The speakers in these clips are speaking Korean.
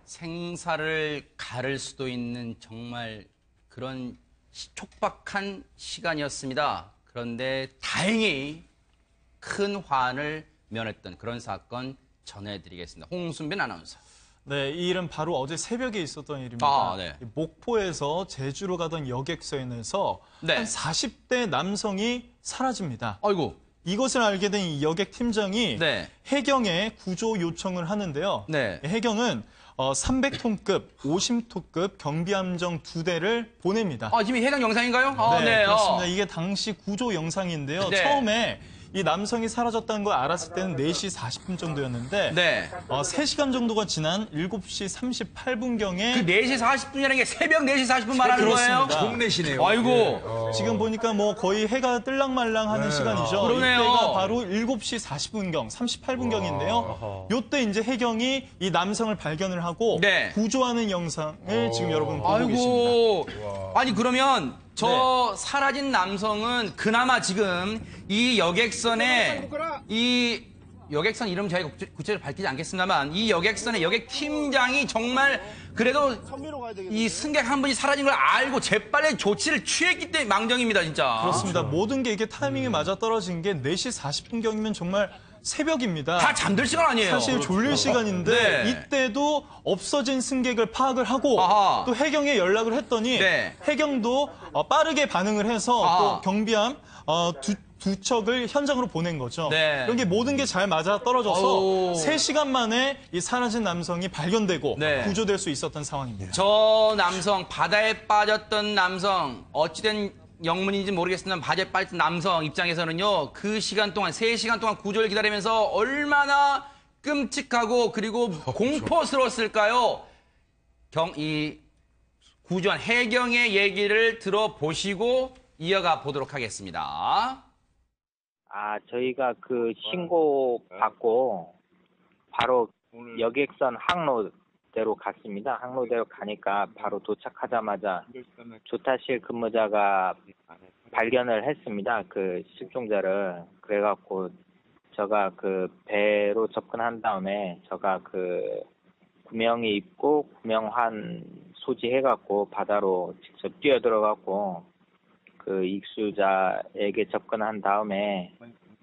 생사를 가를 수도 있는 정말 그런 촉박한 시간이었습니다. 그런데 다행히 큰 화환을 면했던 그런 사건 전해드리겠습니다. 홍순빈 아나운서. 네, 이 일은 바로 어제 새벽에 있었던 일입니다. 네. 목포에서 제주로 가던 여객선에서 네. 한 40대 남성이 사라집니다. 아이고. 이것을 알게 된 이 여객 팀장이 네. 해경에 구조 요청을 하는데요. 네. 해경은 300톤급, 50톤급 경비함정 2대를 보냅니다. 지금 해당 영상인가요? 네, 그렇습니다. 이게 당시 구조 영상인데요. 네. 처음에 이 남성이 사라졌다는 걸 알았을 때는 4시 40분 정도였는데 네. 3시간 정도가 지난 7시 38분경에 그 4시 40분이라는 게 새벽 4시 40분 말하는 그렇습니다. 거예요? 동네시네요. 아이고. 지금 보니까 뭐 거의 해가 뜰랑말랑하는 시간이죠. 그러네요. 이때가 바로 7시 40분경, 38분경인데요. 요때 이제 해경이 이 남성을 발견을 하고 네. 구조하는 영상을 지금 여러분 보고 계십니다. 아이고. 아니 그러면 저 사라진 남성은 그나마 지금 이 여객선에 이 여객선 이름 저희가 구체적으로 밝히지 않겠습니다만 이 여객선의 여객 팀장이 정말 그래도 이 승객 한 분이 사라진 걸 알고 재빨리 조치를 취했기 때문에 망정입니다, 진짜. 그렇습니다. 모든 게 이게 타이밍이 맞아 떨어진 게 4시 40분경이면 정말 새벽입니다. 다 잠들 시간 아니에요. 사실 졸릴 시간인데 네. 이때도 없어진 승객을 파악을 하고 아하. 또 해경에 연락을 했더니 네. 해경도 빠르게 반응을 해서 아하. 또 경비함 두 척을 현장으로 보낸 거죠. 네. 이런 게 모든 게 잘 맞아 떨어져서 아우. 3시간 만에 이 사라진 남성이 발견되고 네. 구조될 수 있었던 상황입니다. 저 남성, 바다에 빠졌던 남성, 어찌된 영문인지 모르겠습니다만 바다에 빠졌던 남성 입장에서는요. 그 시간 동안, 3시간 동안 구조를 기다리면서 얼마나 끔찍하고 그리고 공포스러웠을까요? 이 구조한 해경의 얘기를 들어보시고 이어가 보도록 하겠습니다. 저희가 그 신고 받고 바로 여객선 항로대로 갔습니다. 항로대로 가니까 바로 도착하자마자 조타실 근무자가 발견을 했습니다. 그 실종자를. 그래갖고 제가 그 배로 접근한 다음에 제가 그 구명이 입고 구명환 소지해갖고 바다로 직접 뛰어들어갖고 그 익수자에게 접근한 다음에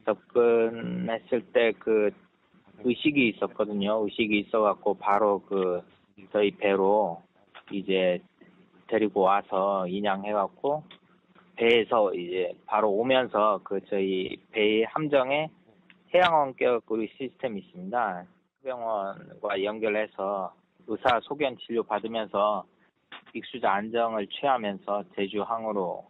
접근했을 때 그 의식이 있었거든요. 의식이 있어갖고 바로 그 저희 배로 이제 데리고 와서 인양해갖고 배에서 이제 바로 오면서 그 저희 배의 함정에 해양원격 의료 시스템이 있습니다. 병원과 연결해서 의사 소견 진료 받으면서 익수자 안정을 취하면서 제주항으로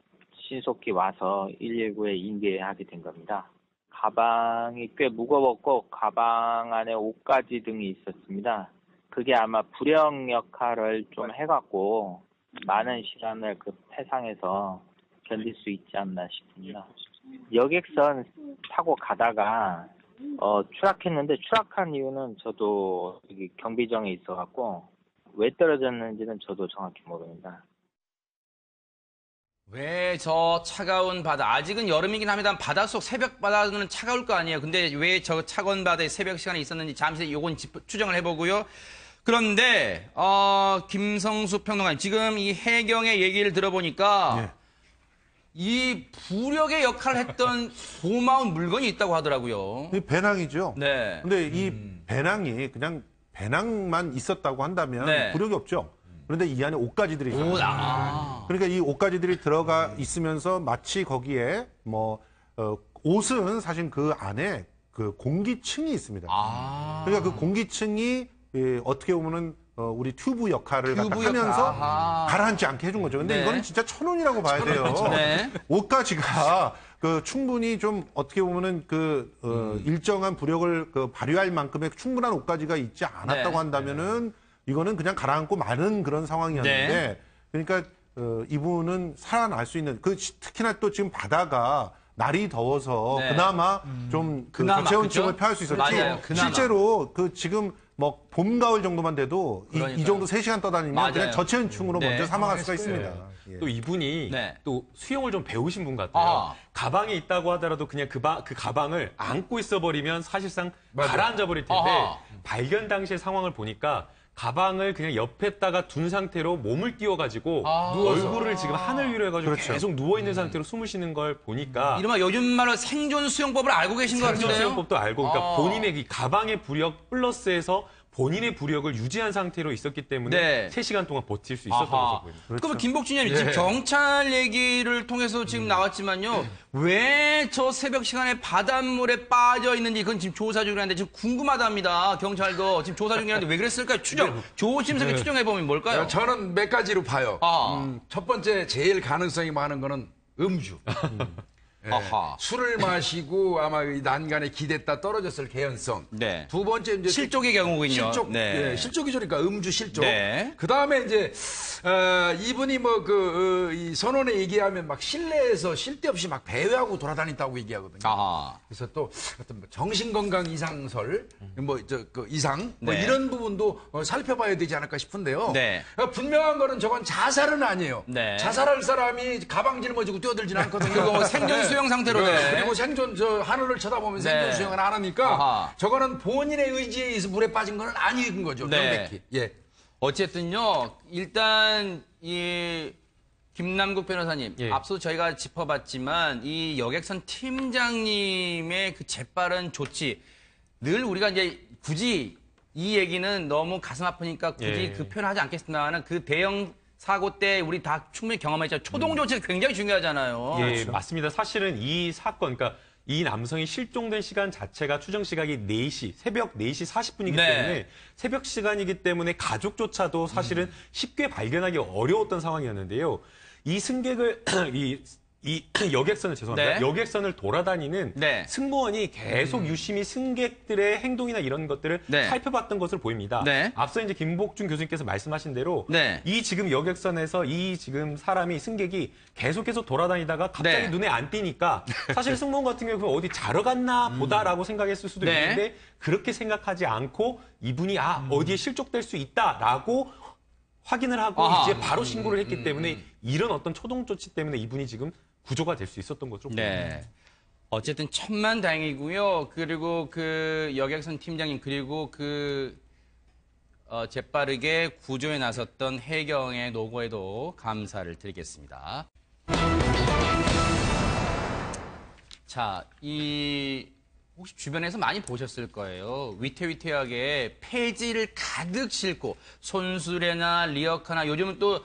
신속히 와서 119에 인계하게 된 겁니다. 가방이 꽤 무거웠고 가방 안에 옷가지 등이 있었습니다. 그게 아마 불영 역할을 좀 해갖고 많은 시간을 그 폐상에서 견딜 수 있지 않나 싶습니다. 여객선 타고 가다가 추락했는데 추락한 이유는 저도 여기 경비정에 있어갖고 왜 떨어졌는지는 저도 정확히 모릅니다. 왜 저 차가운 바다, 아직은 여름이긴 합니다만 바닷속 새벽 바다는 차가울 거 아니에요. 근데 왜 저 차가운 바다에 새벽 시간에 있었는지 잠시 요건 추정을 해보고요. 그런데 김성수 평론가님, 지금 이 해경의 얘기를 들어보니까 이 부력의 역할을 했던 고마운 물건이 있다고 하더라고요. 배낭이죠. 네. 근데 이 배낭이 그냥 배낭만 있었다고 한다면 네. 부력이 없죠. 그런데 이 안에 옷가지들이 있어요. 그러니까 이 옷가지들이 들어가 있으면서 마치 거기에 옷은 사실 그 안에 그 공기층이 있습니다. 그러니까 그 공기층이 어떻게 보면은 우리 튜브 역할을 하면서 가라앉지 않게 해준 거죠. 근데 네. 이거는 진짜 1,000원이라고 봐야 돼요. 네. 옷가지가 충분히 좀 어떻게 보면은 일정한 부력을 발휘할 만큼의 충분한 옷가지가 있지 않았다고 네. 한다면은 이거는 그냥 가라앉고 마는 그런 상황이었는데 네. 그러니까 이분은 살아날 수 있는 특히나 또 지금 바다가 날이 더워서 네. 그나마 좀 그나마, 저체온증을 그죠? 피할 수 있었지. 맞아요. 그나마. 실제로 지금 봄, 가을 정도만 돼도 이 정도 3시간 떠다니면 맞아요. 그냥 저체온증으로 네. 먼저 사망할 수가 있습니다. 예. 또 이분이 네. 또 수영을 좀 배우신 분 같아요. 아. 가방에 있다고 하더라도 그냥 그 가방을 안고 있어버리면 사실상 가라앉아 버릴 텐데 아하. 발견 당시의 상황을 보니까 가방을 그냥 옆에다가 둔 상태로 몸을 띄워가지고 누워서. 얼굴을 지금 하늘 위로 해가지고 그렇죠. 계속 누워있는 상태로 숨을 쉬는 걸 보니까 이른바 요즘 말로 생존 수영법을 알고 계신 것 같은데요. 생존수영법도 알고 그러니까 본인의 이 가방의 부력 플러스해서 본인의 부력을 유지한 상태로 있었기 때문에 네. 3시간 동안 버틸 수 있었던 아하. 것으로 보입니다. 그러면 김복준님 지금 경찰 얘기를 통해서 지금 나왔지만요. 왜 저 새벽 시간에 바닷물에 빠져 있는지 그건 지금 조사 중이라는데 지금 궁금하답니다. 경찰도 지금 조사 중이라는데 왜 그랬을까요? 추정. 조심스럽게 추정해 보면 뭘까요? 저는 몇 가지로 봐요. 아. 첫 번째 제일 가능성이 많은 거는 음주. 예, 아하. 술을 마시고 아마 이 난간에 기댔다 떨어졌을 개연성. 네. 두 번째 이제 실족의 경우군요. 실족, 네. 예, 실족이죠. 그러니까 음주 실족. 네. 그 다음에 이제 이분이 뭐 이 선원에 얘기하면 막 실내에서 쉴 데 없이 막 배회하고 돌아다닌다고 얘기하거든요. 아하. 그래서 또 어떤 뭐 정신건강 이상설, 뭐 그 이상 뭐 네. 이런 부분도 살펴봐야 되지 않을까 싶은데요. 네. 분명한 거는 저건 자살은 아니에요. 네. 자살할 사람이 가방 짊어지고 뛰어들지는 않거든요. 그리고 뭐 생존 수영 상태로 돼. 그리고 생존 하늘을 쳐다보면 네. 생존 수영은 안 하니까 아하. 저거는 본인의 의지에 의해서 물에 빠진 건 아닌 거죠. 네. 명백히. 예. 어쨌든요, 일단, 김남국 변호사님, 예. 앞서 저희가 짚어봤지만, 이 여객선 팀장님의 그 재빠른 조치, 늘 우리가 이제 굳이 이 얘기는 너무 가슴 아프니까 굳이 예. 그 표현을 하지 않겠습니다만, 그 대형 사고 때 우리 다 충분히 경험했잖아요. 초동 조치가 굉장히 중요하잖아요. 예, 맞습니다. 사실은 이 사건, 그러니까 이 남성이 실종된 시간 자체가 추정 시각이 4시, 새벽 4시 40분이기 네. 때문에 새벽 시간이기 때문에 가족조차도 사실은 쉽게 발견하기 어려웠던 상황이었는데요. 이 승객을 이 여객선을 죄송합니다. 네. 여객선을 돌아다니는 네. 승무원이 계속 유심히 승객들의 행동이나 이런 것들을 네. 살펴봤던 것으로 보입니다. 네. 앞서 이제 김복준 교수님께서 말씀하신 대로 네. 이 지금 여객선에서 이 지금 사람이 승객이 계속해서 돌아다니다가 갑자기 네. 눈에 안 띄니까 사실 승무원 같은 경우는 어디 자러 갔나 보다라고 생각했을 수도 네. 있는데 그렇게 생각하지 않고 이분이 어디에 실족될 수 있다라고 확인을 하고 아하. 이제 바로 신고를 했기 때문에 이런 어떤 초동 조치 때문에 이분이 지금 구조가 될 수 있었던 것으로 보입니다. 네. 어쨌든 천만다행이고요. 그리고 그 여객선 팀장님 그리고 재빠르게 구조에 나섰던 해경의 노고에도 감사를 드리겠습니다. 자, 혹시 주변에서 많이 보셨을 거예요. 위태위태하게 폐지를 가득 싣고 손수레나 리어카나 요즘은 또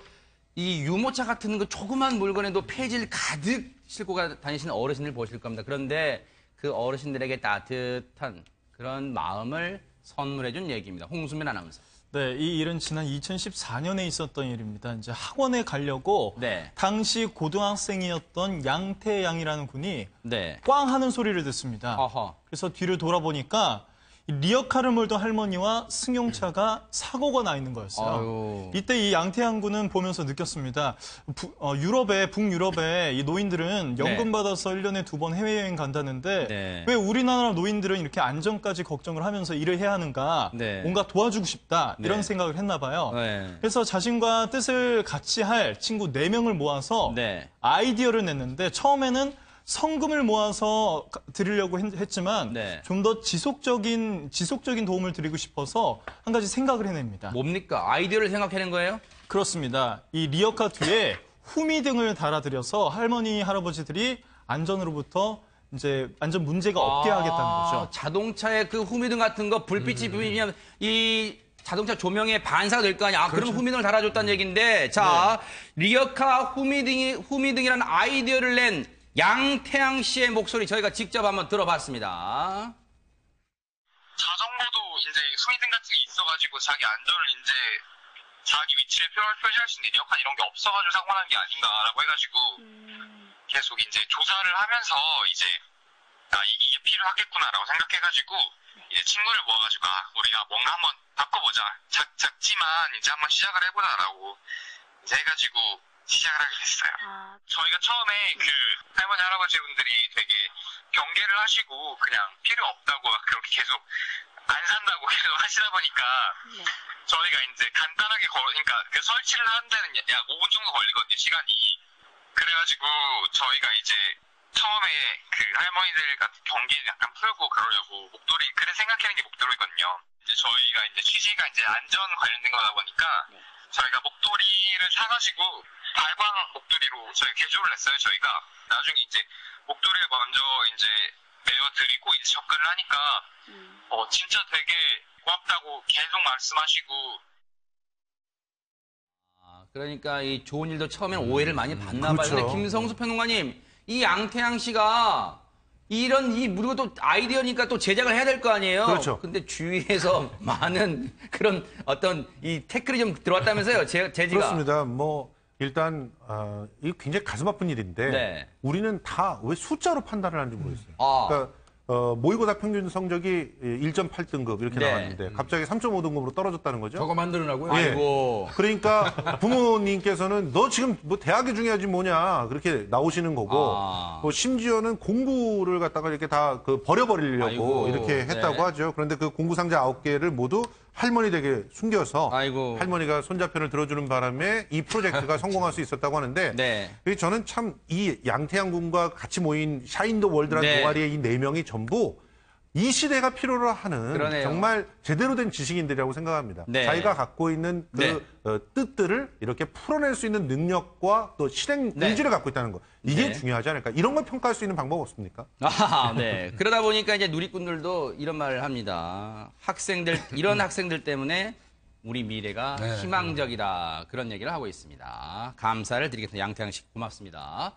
이 유모차 같은 그 조그만 물건에도 폐지를 가득 싣고 다니시는 어르신들 보실 겁니다. 그런데 그 어르신들에게 따뜻한 그런 마음을 선물해 준 얘기입니다. 홍수민 아나운서. 네, 이 일은 지난 2014년에 있었던 일입니다. 이제 학원에 가려고 네. 당시 고등학생이었던 양태양이라는 분이 네. 꽝 하는 소리를 듣습니다. 어허. 그래서 뒤를 돌아보니까 이 리어카를 몰던 할머니와 승용차가 사고가 나 있는 거였어요. 아유. 이때 이 양태양 군은 보면서 느꼈습니다. 북유럽에 이 노인들은 연금 네. 받아서 1년에 2번 해외여행 간다는데 네. 왜 우리나라 노인들은 이렇게 안전까지 걱정을 하면서 일을 해야 하는가? 네. 뭔가 도와주고 싶다. 이런 네. 생각을 했나 봐요. 네. 그래서 자신과 뜻을 같이 할 친구 4명을 모아서 네. 아이디어를 냈는데 처음에는 성금을 모아서 드리려고 했지만 네. 좀 더 지속적인 도움을 드리고 싶어서 한 가지 생각을 해냅니다. 뭡니까? 아이디어를 생각해낸 거예요? 그렇습니다. 이 리어카 뒤에 후미등을 달아드려서 할머니, 할아버지들이 안전으로부터 이제 안전 문제가 없게 하겠다는 거죠. 자동차의 그 후미등 같은 거 불빛이 비면 이 자동차 조명에 반사가 될 거 아니야. 그럼 후미등을 달아줬다는 얘기인데, 자, 리어카 후미등이라는 아이디어를 낸 양태양 씨의 목소리 저희가 직접 한번 들어봤습니다. 자전거도 이제 후미등 같은 게 있어가지고 자기 안전을 이제 자기 위치를 표시할 수 있는 리어카 이런 게 없어가지고 사고 난 게 아닌가라고 해가지고 계속 이제 조사를 하면서 이제 이게 필요하겠구나라고 생각해가지고 이제 친구를 모아가지고 우리가 뭔가 한번 바꿔보자. 작지만 이제 한번 시작을 해보자라고 이제 해가지고 시작을 하게 됐어요. 저희가 처음에 그 할머니 할아버지 분들이 되게 경계를 하시고 그냥 필요 없다고 막 그렇게 계속 안 산다고 계속 하시다 보니까 저희가 이제 간단하게 그러니까 그 설치를 하는 데는 약 5분 정도 걸리거든요, 시간이. 그래가지고 저희가 이제 처음에 그 할머니들 같은 경계를 약간 풀고 그러려고 목도리, 그래 생각하는 게 목도리거든요. 이제 저희가 이제 취지가 이제 안전 관련된 거다 보니까 저희가 목도리를 사가지고 발광 목도리로 저희 개조를 했어요, 저희가. 나중에 이제 목도리를 먼저 이제 메어드리고 이제 접근을 하니까 진짜 되게 고맙다고 계속 말씀하시고. 그러니까 이 좋은 일도 처음엔 오해를 많이 받나 봐요. 그렇죠. 근데 김성수 평론가님, 이 양태양 씨가 우리가 또 아이디어니까 또 제작을 해야 될 거 아니에요? 그렇죠. 근데 주위에서 많은 그런 어떤 이 태클이 좀 들어왔다면서요, 제지가. 그렇습니다. 뭐 일단 이거 굉장히 가슴 아픈 일인데 네. 우리는 다 왜 숫자로 판단을 하는지 모르겠어요. 아. 그러니까 모의고사 평균 성적이 1.8등급 이렇게 네. 나왔는데 갑자기 3.5등급으로 떨어졌다는 거죠. 저거 만들어라고요? 예. 아이고. 그러니까 부모님께서는 너 지금 뭐 대학이 중요하지 뭐냐 그렇게 나오시는 거고 뭐 심지어는 공부를 갖다가 이렇게 다 버려버리려고 아이고, 이렇게 했다고 네. 하죠. 그런데 그 공부 상자 9개를 모두 할머니 댁에 숨겨서 아이고. 할머니가 손자편을 들어주는 바람에 이 프로젝트가 성공할 수 있었다고 하는데 네. 저는 참 이 양태양 군과 같이 모인 샤인 더 월드라는 네. 동아리의 이 4명이 전부 이 시대가 필요로 하는 그러네요. 정말 제대로 된 지식인들이라고 생각합니다. 네. 자기가 갖고 있는 그 네. 뜻들을 이렇게 풀어낼 수 있는 능력과 또 실행 네. 의지를 갖고 있다는 거. 이게 네. 중요하지 않을까. 이런 걸 평가할 수 있는 방법 없습니까? 네. 그러다 보니까 이제 누리꾼들도 이런 말을 합니다. 이런 학생들 때문에 우리 미래가 희망적이다. 그런 얘기를 하고 있습니다. 감사를 드리겠습니다. 양태양 씨 고맙습니다.